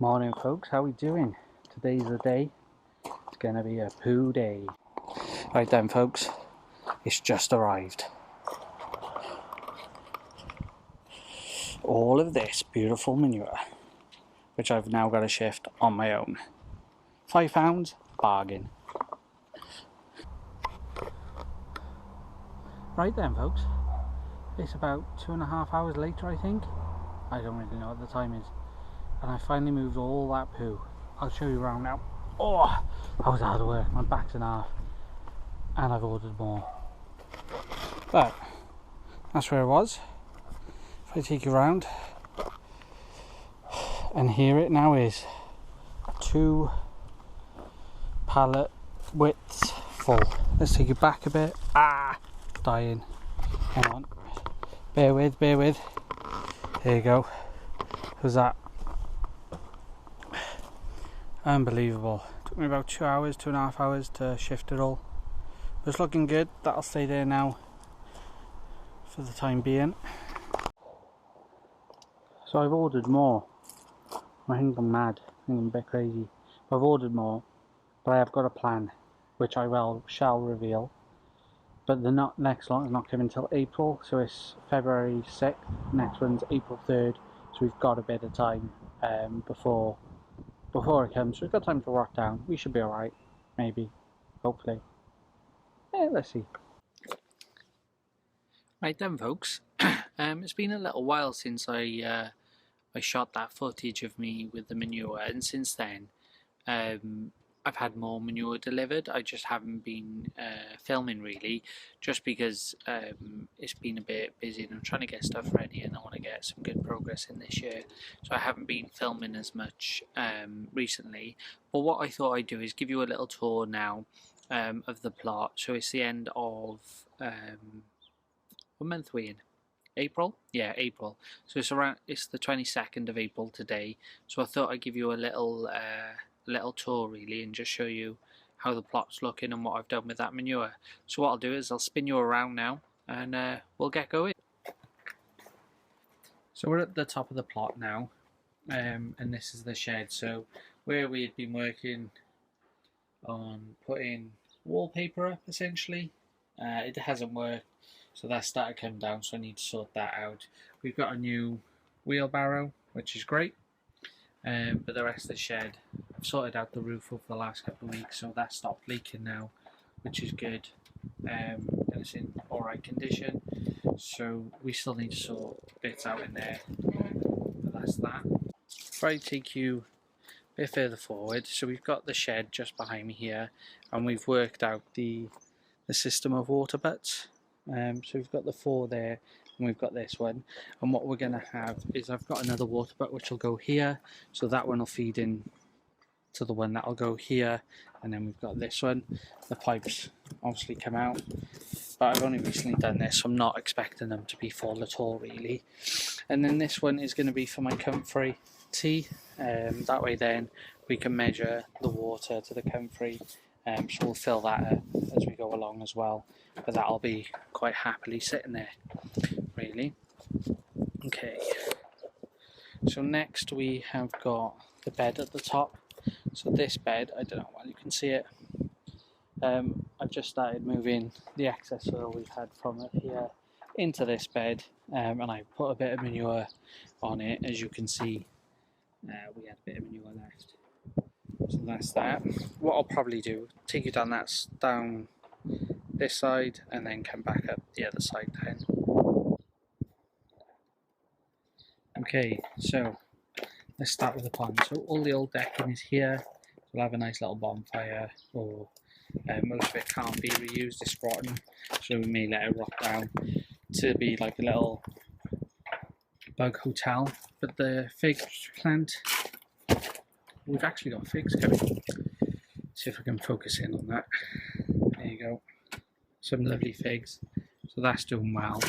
Morning folks, how we doing? Today's the day. It's gonna be a poo day. Right then folks, it's just arrived. All of this beautiful manure, which I've now got to shift on my own. £5, bargain. Right then folks, it's about 2.5 hours later I think. I don't really know what the time is. And I finally moved all that poo. I'll show you around now. Oh, that was hard work, my back's in half. And I've ordered more. But, that's where it was. If I take you around. And here it now is. 2 pallet widths full. Let's take it back a bit. Dying. Hang on. Bear with. There you go. How's that? Unbelievable. Took me about 2 hours, 2.5 hours to shift it all. But it's looking good. That'll stay there now for the time being. So I've ordered more. I think I'm mad. I think I'm a bit crazy. I've ordered more, but I have got a plan, which I shall reveal. But the next lot is not coming until April, so it's February 6th. Next one's April 3rd, so we've got a bit of time before it comes. So we've got time to rot down. We should be alright, maybe, hopefully. Yeah, let's see. Right then, folks. It's been a little while since I shot that footage of me with the manure, and since then, I've had more manure delivered. I just haven't been filming really, just because it's been a bit busy and I'm trying to get stuff ready and I want to get some good progress in this year. So I haven't been filming as much recently. But what I thought I'd do is give you a little tour now of the plot. So it's the end of, what month are we in? April? Yeah, April. So it's the 22nd of April today. So I thought I'd give you a little tour really and just show you how the plot's looking and what I've done with that manure. So what I'll do is I'll spin you around now and we'll get going. So we're at the top of the plot now, and this is the shed. So where we had been working on putting wallpaper up essentially, it hasn't worked, so that started coming down, so I need to sort that out. We've got a new wheelbarrow, which is great. But the rest of the shed, I've sorted out the roof over the last couple of weeks, so that stopped leaking now, which is good, and it's in alright condition. So we still need to sort bits out in there, but that's that. If I take you a bit further forward, so we've got the shed just behind me here, and we've worked out the system of water butts. So we've got the 4 there, and we've got this one, and what we're going to have is I've got another water butt which will go here, so that one will feed in to the one that will go here, and then we've got this one. The pipes obviously come out, but I've only recently done this, so I'm not expecting them to be full at all really. And then this one is going to be for my comfrey tea, that way then we can measure the water to the comfrey, so we'll fill that up as we go along as well, but that'll be quite happily sitting there really. Okay, so next we have got the bed at the top. So this bed, I don't know whether you can see it, I've just started moving the excess soil we've had from it here into this bed, and I put a bit of manure on it. As you can see, we had a bit of manure left, so that's that. What I'll probably do, take you down this side and then come back up the other side then. Okay, so let's start with the pond. So all the old decking is here. We'll have a nice little bonfire, or most of it can't be reused, it's rotten, so we may let it rot down to be like a little bug hotel. But the fig plant, we've actually got figs coming. See if I can focus in on that. There you go, some lovely figs, so that's doing well.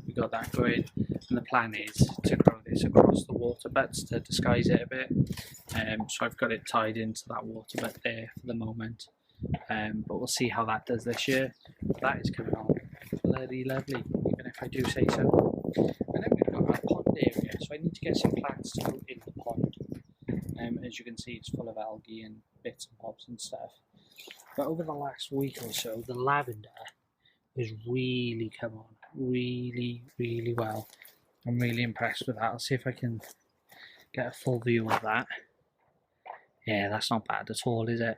We got that going, and the plan is to grow this across the water butts to disguise it a bit. So I've got it tied into that water butt there for the moment, but we'll see how that does this year. That is coming on bloody lovely, even if I do say so. And then we've got our pond area, so I need to get some plants to go in the pond. as you can see, it's full of algae and bits and bobs and stuff. But over the last week or so, the lavender has really come on, really well. I'm really impressed with that. I'll see if I can get a full view of that. Yeah, that's not bad at all, is it?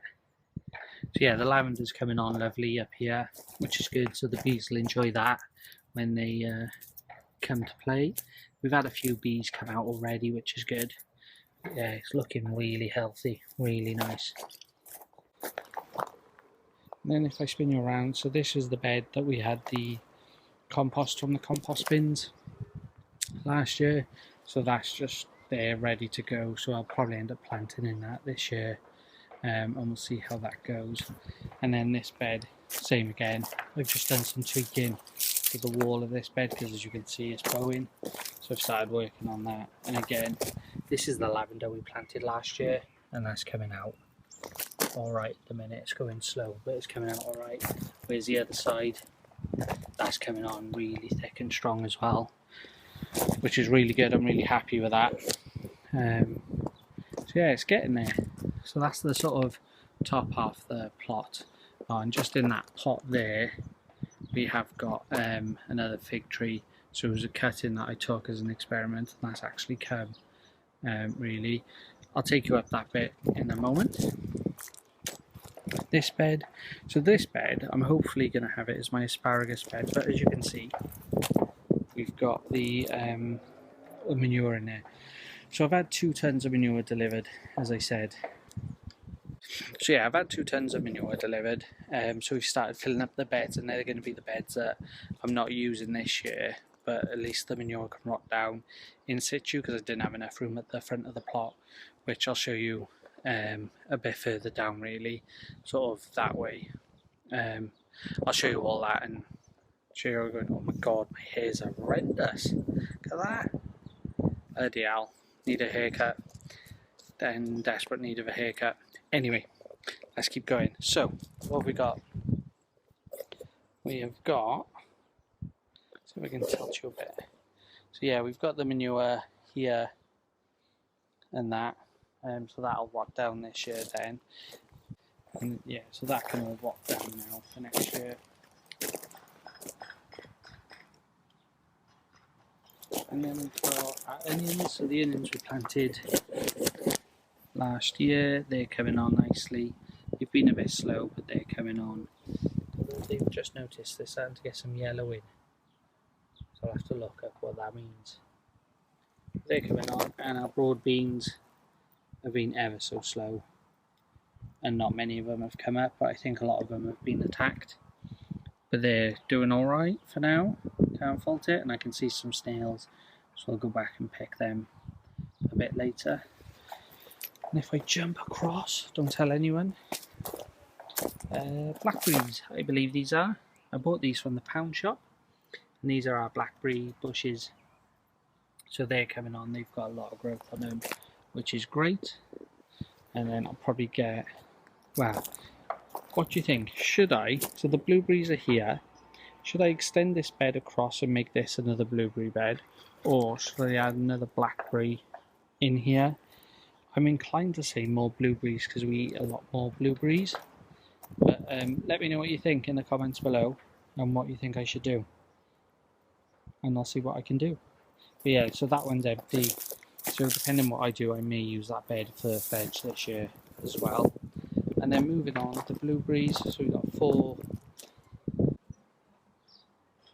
So yeah, the lavender's coming on lovely up here, which is good. So the bees will enjoy that when they come to play. We've had a few bees come out already, which is good. Yeah, it's looking really healthy, really nice. And then if I spin you around, so this is the bed that we had the compost from the compost bins last year. So that's just there ready to go. So I'll probably end up planting in that this year. And we'll see how that goes. And then this bed, same again. I've just done some tweaking to the wall of this bed because as you can see it's bowing. So I've started working on that. And again, this is the lavender we planted last year and that's coming out alright at the minute. It's going slow but it's coming out alright. Whereas the other side, that's coming on really thick and strong as well, which is really good. I'm really happy with that. So yeah, it's getting there. So that's the sort of top half the plot. And just in that pot there, we have got another fig tree. So it was a cutting that I took as an experiment, and that's actually come. Really, I'll take you up that bit in a moment. This bed, so this bed, I'm hopefully going to have it as my asparagus bed. But as you can see, we've got the manure in there. So I've had 2 tons of manure delivered, as I said. So yeah, I've had 2 tons of manure delivered. So we've started filling up the beds, and they're going to be the beds that I'm not using this year. But at least the manure can rot down in situ because I didn't have enough room at the front of the plot, which I'll show you a bit further down, really, sort of that way. I'll show you all that and show you going, oh my god, my hair's horrendous. Look at that. Bloody hell. Need a haircut. Then desperate need of a haircut. Anyway, let's keep going. So, what have we got? We have got, see if I can tilt you a bit. So yeah, we've got the manure here and that. So that'll rot down this year then. And yeah, so that can all rot down now for next year. And then we've got our onions. So the onions we planted last year, they're coming on nicely. They've been a bit slow, but they're coming on. They've just noticed they're starting to get some yellow in. So I'll have to look up what that means. They're coming on, and our broad beans have been ever so slow. And not many of them have come up, but I think a lot of them have been attacked. But they're doing alright for now. Can't fault it, and I can see some snails. So I'll go back and pick them a bit later. And if I jump across, don't tell anyone. Blackberries, I believe these are. I bought these from the pound shop. And these are our Blackberry Bushes. So they're coming on. They've got a lot of growth on them, which is great. And then I'll probably get, well, what do you think? Should I, so the blueberries are here. Should I extend this bed across and make this another blueberry bed? Or should I add another blackberry in here? I'm inclined to say more blueberries because we eat a lot more blueberries. But let me know what you think in the comments below and what you think I should do. And I'll see what I can do. But yeah, so that one's empty. So depending on what I do, I may use that bed for veg this year as well. And then moving on to blueberries. So we've got 4.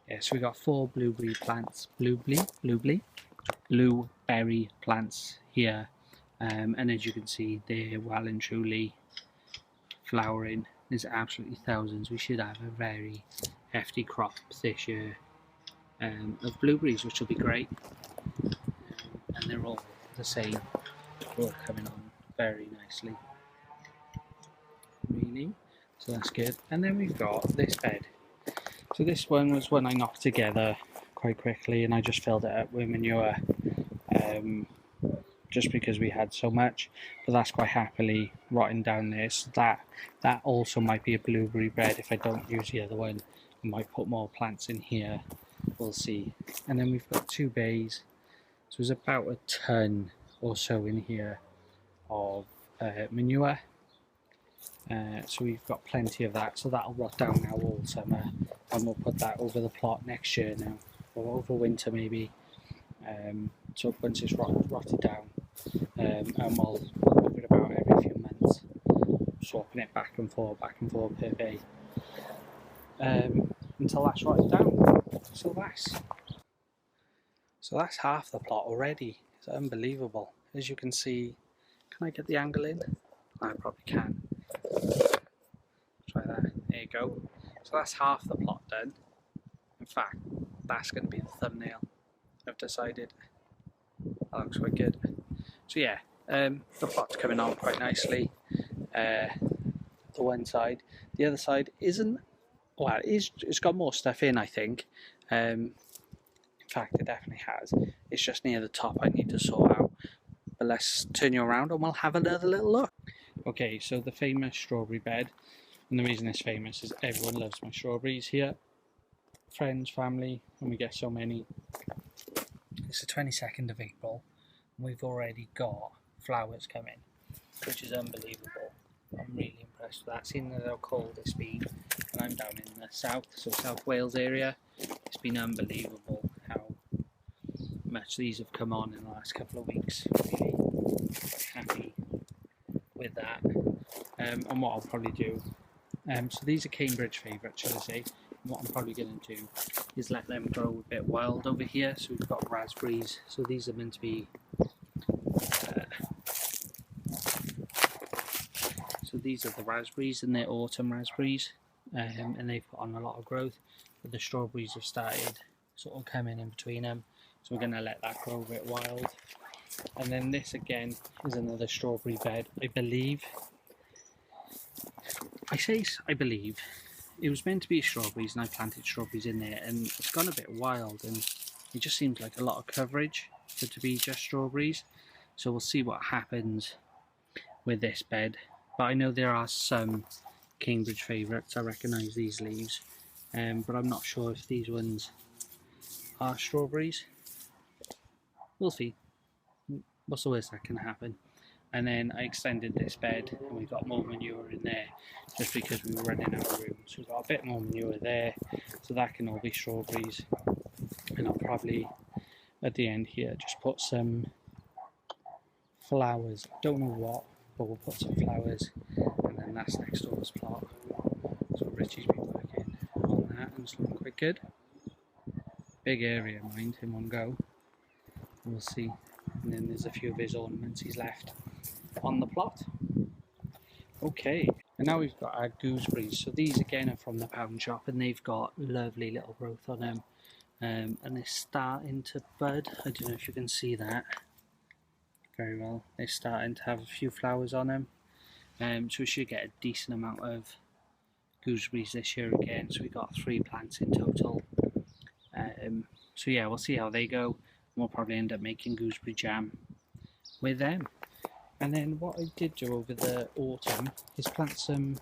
Yeah, so we got 4 blueberry plants. Blueberry plants here. And as you can see, they're well and truly flowering. There's absolutely thousands. We should have a very hefty crop this year of blueberries, which will be great. And they're all the same. They're all coming on very nicely. Really. So that's good. And then we've got this bed. So this one was one I knocked together quite quickly and I just filled it up with manure. Just because we had so much, but that's quite happily rotting down there. So that also might be a blueberry bed if I don't use the other one. I might put more plants in here, we'll see. And then we've got 2 bays, so there's about a ton or so in here of manure. So we've got plenty of that, so that'll rot down now all summer, and we'll put that over the plot next year now, or over winter maybe. So once it's rotted down, and we'll move it about every few months, swapping it back and forth per bay, until that's rotted down. So that's half the plot already. It's unbelievable. As you can see, can I get the angle in? I probably can. Try that. There you go. So that's half the plot done. In fact, that's going to be the thumbnail. I've decided. That looks quite good. So yeah, the plot's coming on quite nicely. The one side. The other side isn't. Well, it's got more stuff in, I think. In fact, it definitely has. It's just near the top I need to sort out. But let's turn you around and we'll have another little look. Okay, so the famous strawberry bed. And the reason it's famous is everyone loves my strawberries here. Friends, family, and we get so many. It's the 22nd of April. And we've already got flowers coming, which is unbelievable. I'm really impressed with that, seeing how cold it's been. And I'm down in the south, so South Wales area. It's been unbelievable how much these have come on in the last couple of weeks. Really happy with that. And what I'll probably do, so these are Cambridge favourites, shall I say. And what I'm probably going to do is let them grow a bit wild over here. So we've got raspberries, so these are meant to be so these are the raspberries, and they're autumn raspberries, and they've put on a lot of growth, but the strawberries have started sort of coming in between them, so we're going to let that grow a bit wild. And then this again is another strawberry bed, I believe. I believe. It was meant to be strawberries, and I planted strawberries in there, and it's gone a bit wild, and it just seems like a lot of coverage for it to be just strawberries. So we'll see what happens with this bed. But I know there are some Cambridge favourites. I recognise these leaves, but I'm not sure if these ones are strawberries. We'll see. What's the worst that can happen? And then I extended this bed, and we got more manure in there, just because we were running out of room. So we've got a bit more manure there, so that can all be strawberries. And I'll probably, at the end here, just put some flowers. I don't know what, but we'll put some flowers, and then that's next door's plot. So Richie's been working on that, and it's looking quite good. Big area, mind, in one go. We'll see. And then there's a few of his ornaments he's left on the plot. Okay, and now we've got our gooseberries. So these again are from the pound shop, and they've got lovely little growth on them, and they're starting to bud. I don't know if you can see that very well. They're starting to have a few flowers on them, so we should get a decent amount of gooseberries this year again. So we got 3 plants in total. So yeah, we'll see how they go. We'll probably end up making gooseberry jam with them. And then what I did do over the autumn is plant some,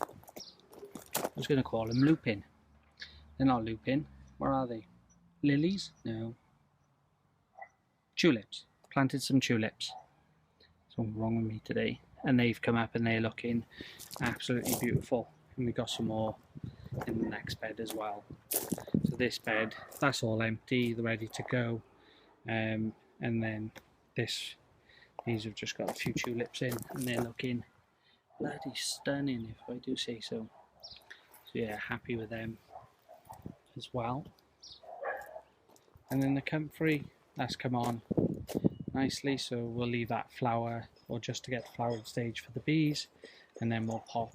I was going to call them lupin. They're not lupin. Where are they? Lilies? No. Tulips. Planted some tulips. Something wrong with me today. And they've come up and they're looking absolutely beautiful. And we got some more in the next bed as well. So this bed, that's all empty. They're ready to go. And then these have just got a few tulips in, and they're looking bloody stunning, if I do say so. So yeah, happy with them as well. And then the comfrey, that's come on nicely, so we'll leave that flower, or just to get the flowering stage for the bees, and then we'll pop.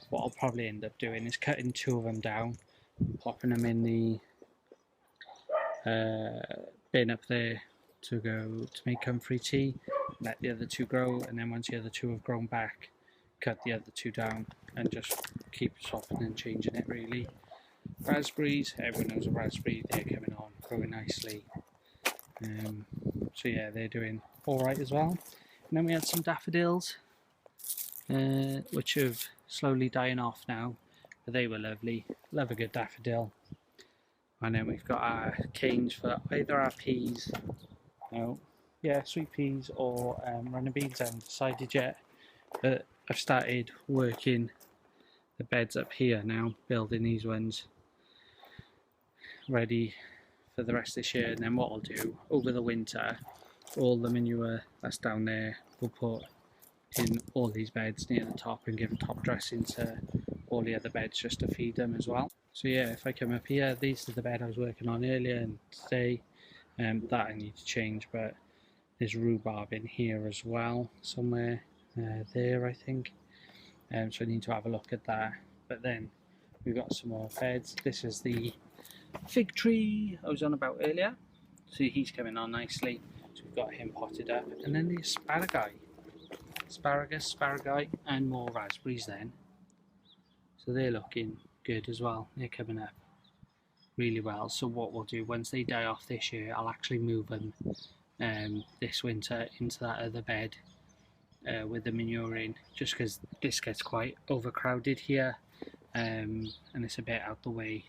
What I'll probably end up doing is cutting 2 of them down and popping them in the bin up there to make comfrey tea. Let the other 2 grow, and then once the other 2 have grown back, cut the other 2 down and just keep swapping and changing it really. Raspberries, everyone knows a raspberry, they're coming on, growing nicely. So yeah, they're doing alright as well. And then we had some daffodils, which have slowly dying off now, but they were lovely. Love a good daffodil. And then we've got our canes for either our peas, no, yeah, sweet peas or runner beans. I haven't decided yet, but I've started working the beds up here now, building these ones ready for the rest of this year. And then what I'll do over the winter, all the manure that's down there we'll put in all these beds near the top and give a top dressing to all the other beds just to feed them as well. So yeah, if I come up here, these are the bed I was working on earlier and today. That I need to change, but there's rhubarb in here as well, somewhere there I think. So I need to have a look at that. But then we've got some more beds. This is the fig tree I was on about earlier. So he's coming on nicely. So we've got him potted up. And then the asparagus, and more raspberries then. So they're looking good as well. They're coming up really well. So what we'll do, once they die off this year, I'll actually move them this winter into that other bed with the manure in, just because this gets quite overcrowded here, and it's a bit out the way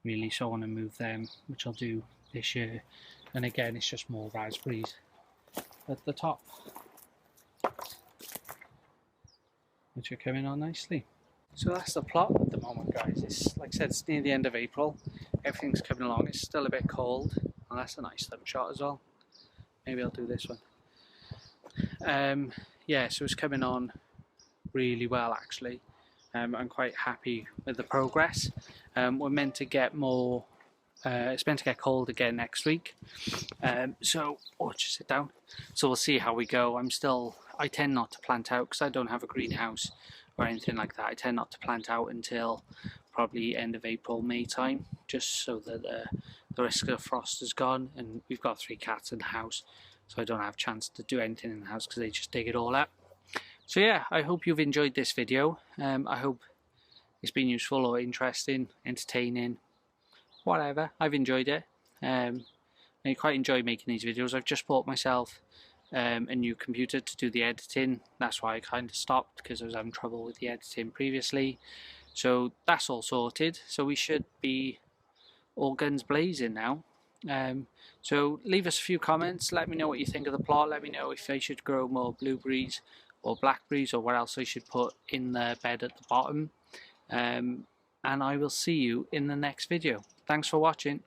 really, so I want to move them, which I'll do this year. And again, it's just more raspberries at the top, which are coming on nicely. So that's the plot at the moment, guys. It's like I said, it's near the end of April. Everything's coming along. It's still a bit cold, and that's a nice thumb shot as well. Maybe I'll do this one. Yeah, so it's coming on really well actually. I'm quite happy with the progress. We're meant to get more. It's meant to get cold again next week. So, just sit down. So we'll see how we go. I tend not to plant out because I don't have a greenhouse or anything like that. I tend not to plant out until probably end of April, May time, just so that the risk of frost is gone. And we've got 3 cats in the house, so I don't have a chance to do anything in the house because they just dig it all up. So yeah, I hope you've enjoyed this video. I hope it's been useful or interesting, entertaining, whatever. I've enjoyed it. I quite enjoy making these videos. I've just bought myself a new computer to do the editing. That's why I kind of stopped, because I was having trouble with the editing previously. So that's all sorted. So we should be all guns blazing now. So leave us a few comments. Let me know what you think of the plot. Let me know if I should grow more blueberries or blackberries, or what else I should put in the bed at the bottom. And I will see you in the next video. Thanks for watching.